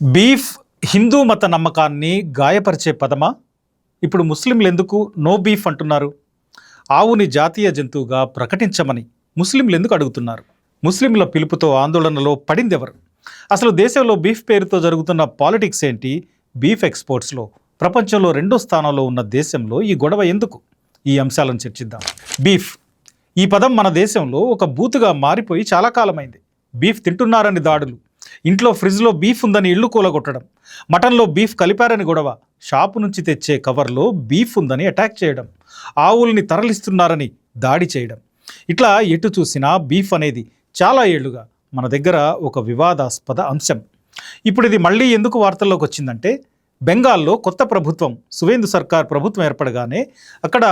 Beef Hindu మత నమ్మకాన్ని గాయపరిచే పదమా? ఇప్పుడు ముస్లింలు ఎందుకు నో బీఫ్ అంటున్నారు? ఆవుని జాతీయ జంతువుగా ప్రకటించమని ముస్లింలు ఎందుకు అడుగుతున్నారు? ముస్లింల పిలుపుతో ఆందోళనలో పడిందెవరు? అసలు దేశంలో బీఫ్ పేరుతో జరుగుతున్న పాలిటిక్స్ ఏంటి? బీఫ్ ఎక్స్పోర్ట్స్లో ప్రపంచంలో 2వ స్థానంలో ఉన్న దేశంలో ఈ గొడవ ఎందుకు? ఈ అంశాలను చర్చిద్దాం. బీఫ్ ఈ పదం మన దేశంలో ఒక బూతుగా మారిపోయి చాలా కాలమైంది. బీఫ్ తింటున్నారని దాడులు, ఇంట్లో ఫ్రిడ్జ్లో బీఫ్ ఉందని ఇళ్ళు కూలగొట్టడం, మటన్లో బీఫ్ కలిపారని గొడవ, షాపు నుంచి తెచ్చే కవర్లో బీఫ్ ఉందని అటాక్ చేయడం, ఆవుల్ని తరలిస్తున్నారని దాడి చేయడం, ఇట్లా ఎటు చూసినా బీఫ్ అనేది చాలా ఏళ్లుగా మన దగ్గర ఒక వివాదాస్పద అంశం. ఇప్పుడు ఇది మళ్ళీ ఎందుకు వార్తల్లోకి వచ్చిందంటే, బెంగాల్లో కొత్త ప్రభుత్వం సువేందు సర్కార్ ప్రభుత్వం ఏర్పడగానే అక్కడ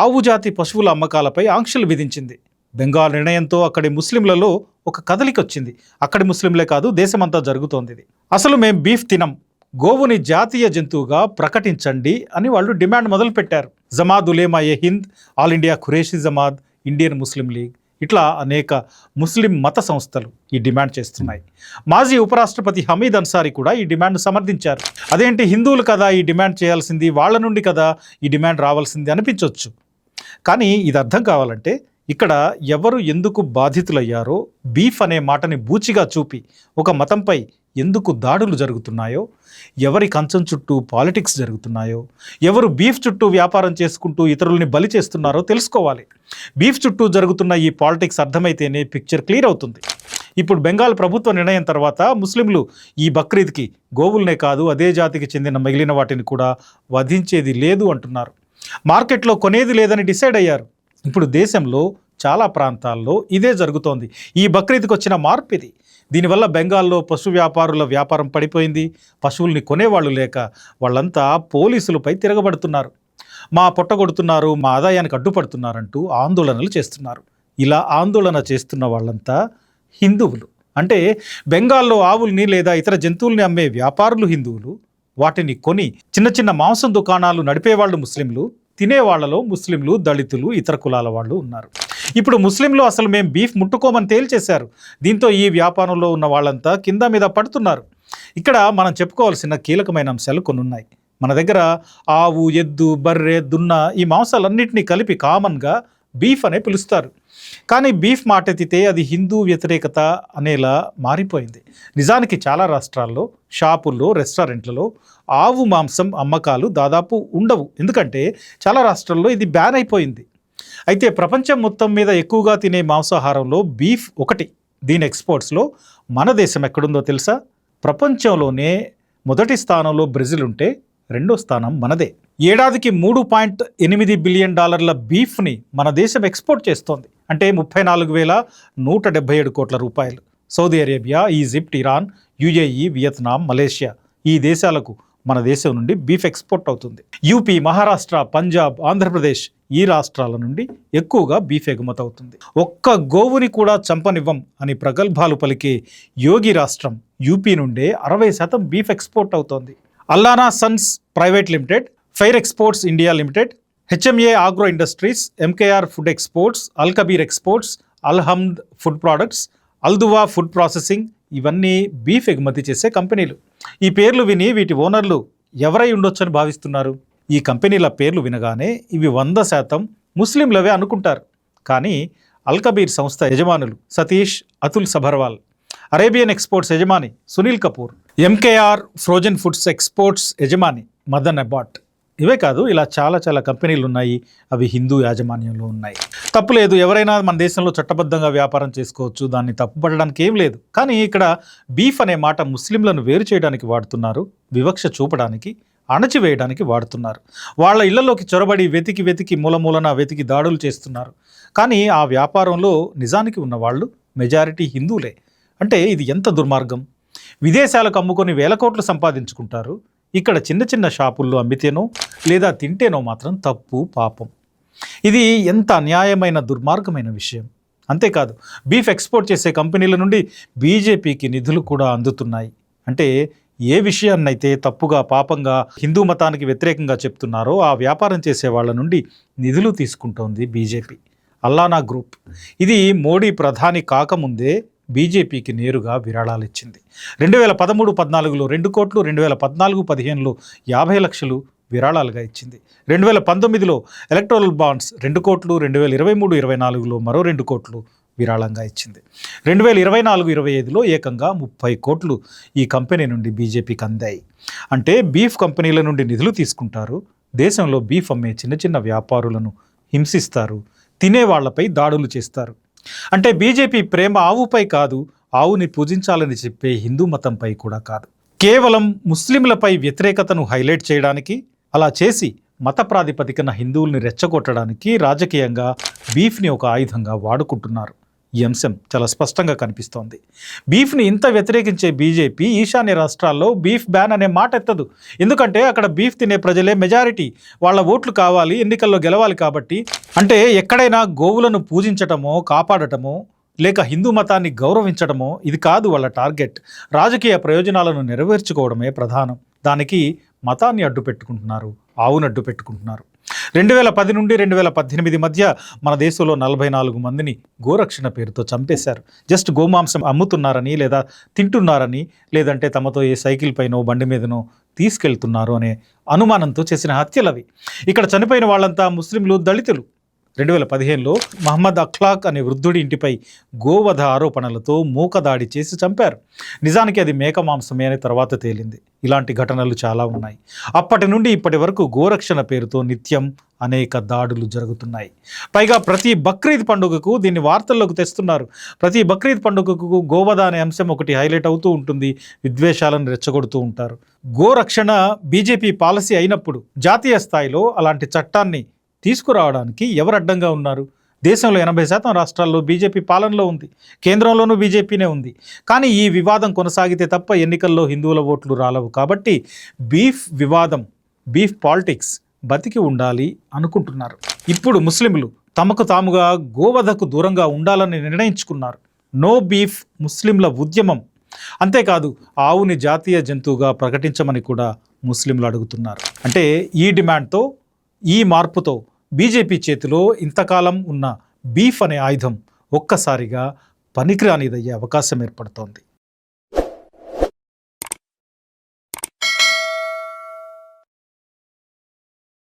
ఆవు జాతి పశువుల అమ్మకాలపై ఆంక్షలు విధించింది. బెంగాల్ నిర్ణయంతో అక్కడి ముస్లింలలో ఒక కదలిక వచ్చింది. అక్కడి ముస్లింలే కాదు, దేశమంతా జరుగుతోంది ఇది. అసలు మేం బీఫ్ తినం, గోవుని జాతీయ జంతువుగా ప్రకటించండి అని వాళ్ళు డిమాండ్ మొదలుపెట్టారు. Jamiat Ulema e Hind, all India Qureshi Jamat, Indian Muslim league, ఇట్లా అనేక ముస్లిం మత సంస్థలు ఈ డిమాండ్ చేస్తున్నాయి. మాజీ ఉపరాష్ట్రపతి హమీద్ అన్సారీ కూడా ఈ డిమాండ్ సమర్థించారు. అదేంటి, హిందువులు కదా ఈ డిమాండ్ చేయాల్సింది, వాళ్ళ నుండి కదా ఈ డిమాండ్ రావాల్సింది అనిపించవచ్చు. కానీ ఇది అర్థం కావాలంటే ఇక్కడ ఎవరు ఎందుకు బాధితులయ్యారో, బీఫ్ అనే మాటని బూచిగా చూపి ఒక మతంపై ఎందుకు దాడులు జరుగుతున్నాయో, ఎవరి కంచం చుట్టూ పాలిటిక్స్ జరుగుతున్నాయో, ఎవరు బీఫ్ చుట్టూ వ్యాపారం చేసుకుంటూ ఇతరుల్ని బలి చేస్తున్నారో తెలుసుకోవాలి. బీఫ్ చుట్టూ జరుగుతున్న ఈ పాలిటిక్స్ అర్థమైతేనే పిక్చర్ క్లియర్ అవుతుంది. ఇప్పుడు బెంగాల్ ప్రభుత్వ నిర్ణయం తర్వాత ముస్లింలు ఈ బక్రీద్కి గోవులనే కాదు, అదే జాతికి చెందిన మిగిలిన వాటిని కూడా వధించేది లేదు అంటున్నారు. మార్కెట్లో కొనేది లేదని డిసైడ్ అయ్యారు. ఇప్పుడు దేశంలో చాలా ప్రాంతాల్లో ఇదే జరుగుతోంది. ఈ బక్రీద్కి వచ్చిన మార్పు ఇది. దీనివల్ల బెంగాల్లో పశు వ్యాపారుల వ్యాపారం పడిపోయింది. పశువుల్ని కొనేవాళ్ళు లేక వాళ్ళంతా పోలీసులపై తిరగబడుతున్నారు. మా పొట్టగొడుతున్నారు, మా ఆదాయానికి అడ్డుపడుతున్నారంటూ ఆందోళనలు చేస్తున్నారు. ఇలా ఆందోళన చేస్తున్న వాళ్ళంతా హిందువులు. అంటే బెంగాల్లో ఆవుల్ని లేదా ఇతర జంతువుల్ని అమ్మే వ్యాపారులు హిందువులు, వాటిని కొని చిన్న చిన్న మాంసం దుకాణాలు నడిపేవాళ్ళు ముస్లింలు, తినేవాళ్లలో ముస్లింలు, దళితులు, ఇతర కులాల వాళ్ళు ఉన్నారు. ఇప్పుడు ముస్లింలు అసలు మేము బీఫ్ ముట్టుకోమని తేల్చేశారు. దీంతో ఈ వ్యాపారంలో ఉన్న వాళ్ళంతా కింద మీద పడుతున్నారు. ఇక్కడ మనం చెప్పుకోవాల్సిన కీలకమైన అంశాలు కొన్ని ఉన్నాయి. మన దగ్గర ఆవు, ఎద్దు, బర్రె, దున్న ఈ మాంసాలన్నింటినీ కలిపి కామన్గా బీఫ్ అనే పిలుస్తారు. కానీ బీఫ్ మాట ఎత్తితే అది హిందూ వ్యతిరేకత అనేలా మారిపోయింది. నిజానికి చాలా రాష్ట్రాల్లో షాపుల్లో, రెస్టారెంట్లలో ఆవు మాంసం అమ్మకాలు దాదాపు ఉండవు. ఎందుకంటే చాలా రాష్ట్రాల్లో ఇది బ్యాన్ అయిపోయింది. అయితే ప్రపంచం మొత్తం మీద ఎక్కువగా తినే మాంసాహారంలో బీఫ్ ఒకటి. దీని ఎక్స్పోర్ట్స్లో మన దేశం ఎక్కడుందో తెలుసా? ప్రపంచంలోనే మొదటి స్థానంలో బ్రెజిల్ ఉంటే 2వ స్థానం మనదే. ఏడాదికి $3.8 బిలియన్ బీఫ్ని మన దేశం ఎక్స్పోర్ట్ చేస్తోంది. అంటే 34,177 కోట్ల రూపాయలు. Saudi Arabia, Egypt, Iran, UAE, Vietnam, Malaysia ఈ దేశాలకు మన దేశం నుండి బీఫ్ ఎక్స్పోర్ట్ అవుతుంది. యూపీ, మహారాష్ట్ర, పంజాబ్, ఆంధ్రప్రదేశ్ ఈ రాష్ట్రాల నుండి ఎక్కువగా బీఫ్ ఎగుమతి అవుతుంది. ఒక్క గోవుని కూడా చంపనివ్వం అని ప్రగల్భాలు పలికే యోగి రాష్ట్రం యూపీ నుండే 60% బీఫ్ ఎక్స్పోర్ట్ అవుతోంది. Allana sons private limited, fair exports India limited, HMA agro industries, MKR food exports, Al Kabir exports, Alhamd food products, Alduaa food processing ఇవన్నీ బీఫ్ ఎగుమతి చేసే కంపెనీలు. ఈ పేర్లు విని వీటి ఓనర్లు ఎవరై ఉండొచ్చని భావిస్తున్నారు? ఈ కంపెనీల పేర్లు వినగానే ఇవి 100% ముస్లింలవే అనుకుంటారు. కానీ అల్ కబీర్ సంస్థ యజమానులు సతీష్ అతుల్ సభర్వాల్, అరేబియన్ ఎక్స్పోర్ట్స్ యజమాని Sunil Kapoor, MKR frozen foods exports యజమాని మదన్ అబాట్, ఇవే కాదు ఇలా చాలా కంపెనీలు ఉన్నాయి. అవి హిందూ యాజమాన్యంలో ఉన్నాయి. తప్పు లేదు, ఎవరైనా మన దేశంలో చట్టబద్ధంగా వ్యాపారం చేసుకోవచ్చు, దాన్ని తప్పుపడడానికి ఏం లేదు. కానీ ఇక్కడ బీఫ్ అనే మాట ముస్లింలను వేరు చేయడానికి వాడుతున్నారు, వివక్ష చూపడానికి, అణచివేయడానికి వాడుతున్నారు. వాళ్ళ ఇళ్లలోకి చొరబడి వెతికి మూలమూలన వెతికి దాడులు చేస్తున్నారు. కానీ ఆ వ్యాపారంలో నిజానికి ఉన్న వాళ్ళు మెజారిటీ హిందువులే. అంటే ఇది ఎంత దుర్మార్గం! విదేశాలకు అమ్ముకొని వేల కోట్లు సంపాదించుకుంటారు. ఇక్కడ చిన్న షాపుల్లో అమ్మితేనో లేదా తింటేనో మాత్రం తప్పు, పాపం. ఇది ఎంత అన్యాయమైన, దుర్మార్గమైన విషయం. అంతేకాదు, బీఫ్ ఎక్స్పోర్ట్ చేసే కంపెనీల నుండి బీజేపీకి నిధులు కూడా అందుతున్నాయి. అంటే ఏ విషయాన్నైతే తప్పుగా, పాపంగా, హిందూ మతానికి వ్యతిరేకంగా చెప్తున్నారో ఆ వ్యాపారం చేసే వాళ్ళ నుండి నిధులు తీసుకుంటోంది బీజేపీ. అల్లానా గ్రూప్ ఇది మోడీ ప్రధాని కాకముందే బీజేపీకి నేరుగా విరాళాలు ఇచ్చింది. 2013-14లో 2 కోట్లు, 2014-15లో 50 లక్షలు విరాళాలుగా ఇచ్చింది. 2019లో ఎలక్టోరల్ బాండ్స్ 2 కోట్లు, 2023-24లో మరో 2 కోట్లు విరాళంగా ఇచ్చింది. 2024-25లో ఏకంగా 30 కోట్లు ఈ కంపెనీ నుండి బీజేపీకి అందాయి. అంటే బీఫ్ కంపెనీల నుండి నిధులు తీసుకుంటారు, దేశంలో బీఫ్ అమ్మే చిన్న చిన్న వ్యాపారులను హింసిస్తారు, తినేవాళ్లపై దాడులు చేస్తారు. అంటే బీజేపీ ప్రేమ ఆవుపై కాదు, ఆవుని పూజించాలని చెప్పే హిందూ మతంపై కూడా కాదు. కేవలం ముస్లింలపై వ్యతిరేకతను హైలైట్ చేయడానికి, అలా చేసి మత ప్రాతిపదికన హిందువుల్ని రెచ్చగొట్టడానికి రాజకీయంగా బీఫ్ని ఒక ఆయుధంగా వాడుకుంటున్నారు. ఈ అంశం చాలా స్పష్టంగా కనిపిస్తోంది. బీఫ్ని ఇంత వ్యతిరేకించే బీజేపీ ఈశాన్య రాష్ట్రాల్లో బీఫ్ బ్యాన్ అనే మాట ఎత్తదు. ఎందుకంటే అక్కడ బీఫ్ తినే ప్రజలే మెజారిటీ, వాళ్ళ ఓట్లు కావాలి, ఎన్నికల్లో గెలవాలి కాబట్టి. అంటే ఎక్కడైనా గోవులను పూజించటమో, కాపాడటమో, లేక హిందూ మతాన్ని గౌరవించడమో ఇది కాదు వాళ్ళ టార్గెట్. రాజకీయ ప్రయోజనాలను నెరవేర్చుకోవడమే ప్రధానం. దానికి మతాన్ని అడ్డు పెట్టుకుంటున్నారు, ఆవును అడ్డు పెట్టుకుంటున్నారు. 2010 నుండి 2018 మధ్య మన దేశంలో 44 మందిని గోరక్షణ పేరుతో చంపేశారు. జస్ట్ గోమాంసం అమ్ముతున్నారని, లేదా తింటున్నారని, లేదంటే తమతో ఏ సైకిల్ పైనో బండి మీదనో తీసుకెళ్తున్నారు అనే అనుమానంతో చేసిన హత్యలవి. ఇక్కడ చనిపోయిన వాళ్ళంతా ముస్లింలు, దళితులు. 2015లో మహమ్మద్ అఖ్లాక్ అనే వృద్ధుడి ఇంటిపై గోవధ ఆరోపణలతో మూకదాడి చేసి చంపారు. నిజానికి అది మేక మాంసమే అని తర్వాత తేలింది. ఇలాంటి ఘటనలు చాలా ఉన్నాయి. అప్పటి నుండి ఇప్పటి వరకు గోరక్షణ పేరుతో నిత్యం అనేక దాడులు జరుగుతున్నాయి. పైగా ప్రతి బక్రీద్ పండుగకు దీన్ని వార్తల్లోకి తెస్తున్నారు. ప్రతి బక్రీద్ పండుగకు గోవధ అనే అంశం ఒకటి హైలైట్ అవుతూ ఉంటుంది, విద్వేషాలను రెచ్చగొడుతూ ఉంటారు. గోరక్షణ బీజేపీ పాలసీ అయినప్పుడు జాతీయ స్థాయిలో అలాంటి చట్టాన్ని తీసుకురావడానికి ఎవరు అడ్డంగా ఉన్నారు? దేశంలో 80% రాష్ట్రాల్లో బీజేపీ పాలనలో ఉంది, కేంద్రంలోనూ బీజేపీనే ఉంది. కానీ ఈ వివాదం కొనసాగితే తప్ప ఎన్నికల్లో హిందువుల ఓట్లు రాలవు. కాబట్టి బీఫ్ వివాదం, బీఫ్ పాలిటిక్స్ బతికి ఉండాలి అనుకుంటున్నారు. ఇప్పుడు ముస్లింలు తమకు తాముగా గోవధకు దూరంగా ఉండాలని నిర్ణయించుకున్నారు. నో బీఫ్ ముస్లింల ఉద్యమం. అంతేకాదు ఆవుని జాతీయ జంతువుగా ప్రకటించమని కూడా ముస్లింలు అడుగుతున్నారు. అంటే ఈ డిమాండ్తో, ఈ మార్పుతో బీజేపీ చేతిలో ఇంతకాలం ఉన్న బీఫ్ అనే ఆయుధం ఒక్కసారిగా పనికిరానిదయ్యే అవకాశం ఏర్పడుతోంది.